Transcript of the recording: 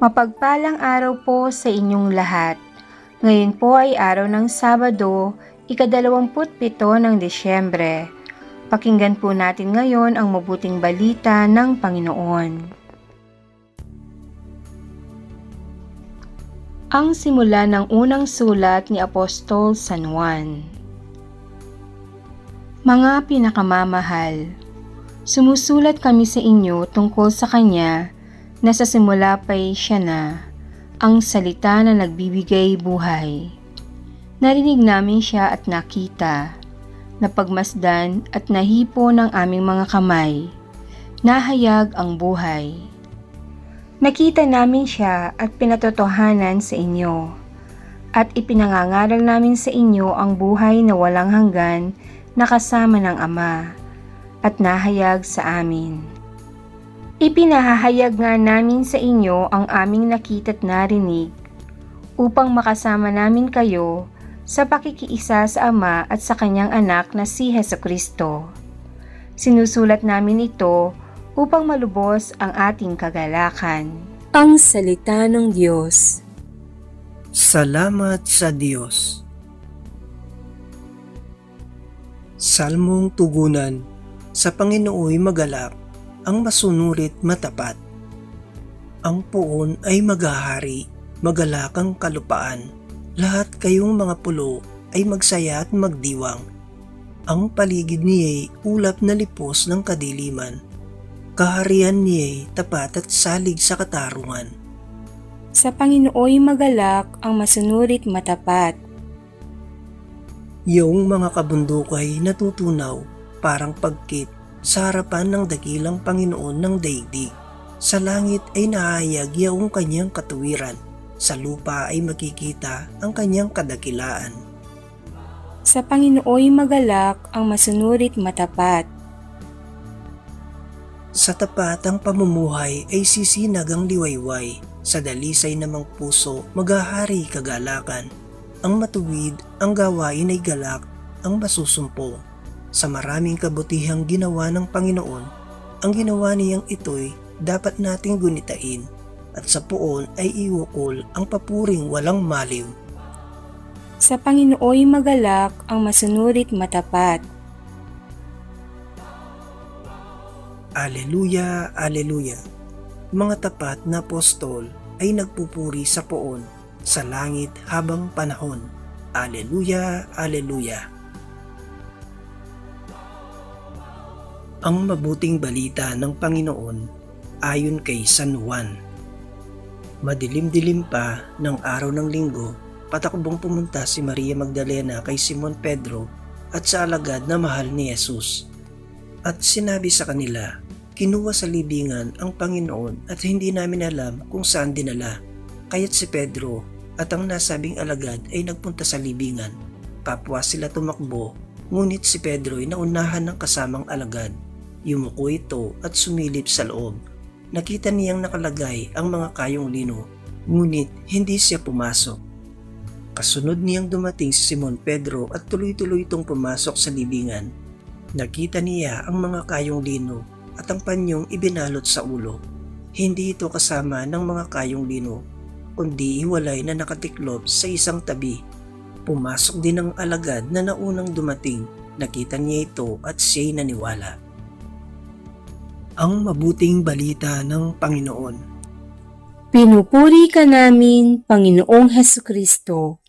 Mapagpalang araw po sa inyong lahat. Ngayon po ay araw ng Sabado, ika-27 ng Disyembre. Pakinggan po natin ngayon ang mabuting balita ng Panginoon. Ang simula ng unang sulat ni Apostol San Juan. Mga pinakamamahal, sumusulat kami sa inyo tungkol sa Kanya na sa simula pa'y siya na, ang salita na nagbibigay buhay. Narinig namin siya at nakita, napagmasdan at nahipo ng aming mga kamay, nahayag ang buhay. Nakita namin siya at pinatotohanan sa inyo, at ipinangangaral namin sa inyo ang buhay na walang hanggan na kasama ng Ama, at nahayag sa amin. Ipinahahayag nga namin sa inyo ang aming nakita't narinig, upang makasama namin kayo sa pakikiisa sa Ama at sa Kanyang anak na si Hesukristo. Sinusulat namin ito upang malubos ang ating kagalakan. Ang Salita ng Diyos. Salamat sa Diyos. Salmong tugunan. Sa Panginooy magalak, ang masunurit matapat. Ang poon ay maghahari, magalak ang kalupaan. Lahat kayong mga pulo ay magsaya at magdiwang. Ang paligid niya'y ulap na lipos ng kadiliman. Kaharian niya'y tapat at salig sa katarungan. Sa Panginooy magalak, ang masunurit matapat. Iyong mga kabundukay natutunaw, parang pagkit sa harapan ng dakilang Panginoon ng daigdig. Sa langit ay nahayag yaong kanyang katuwiran, sa lupa ay makikita ang kanyang kadakilaan. Sa Panginooy magalak, ang masunurit matapat. Sa tapat ang pamumuhay ay sisinag ang liwayway, sa dalisay namang puso maghahari kagalakan. Ang matuwid, ang gawain ay galak, ang masusumpo. Sa maraming kabutihang ginawa ng Panginoon, ang ginawa niyang ito'y dapat nating gunitain, at sa poon ay iukol ang papuring walang maliw. Sa Panginooy magalak, ang masunurit matapat. Aleluya, aleluya. Mga tapat na apostol ay nagpupuri sa poon, sa langit habang panahon. Aleluya, aleluya. Ang mabuting balita ng Panginoon ayon kay San Juan. Madilim-dilim pa ng araw ng linggo, patakbong pumunta si Maria Magdalena kay Simon Pedro at sa alagad na mahal ni Jesus. At sinabi sa kanila, kinuha sa libingan ang Panginoon at hindi namin alam kung saan dinala. Kaya't si Pedro at ang nasabing alagad ay nagpunta sa libingan. Kapwa sila tumakbo, ngunit si Pedro ay naunahan ng kasamang alagad. Yumuko ito at sumilip sa loob. Nakita niyang nakalagay ang mga kayong lino, ngunit hindi siya pumasok. Kasunod niyang dumating si Simon Pedro at tuloy-tuloy itong pumasok sa libingan. Nakita niya ang mga kayong lino at ang panyong ibinalot sa ulo. Hindi ito kasama ng mga kayong lino, kundi hiwalay na nakatiklob sa isang tabi. Pumasok din ang alagad na naunang dumating. Nakita niya ito at siya'y naniwala. Ang mabuting balita ng Panginoon. Pinupuri ka namin, Panginoong Hesukristo.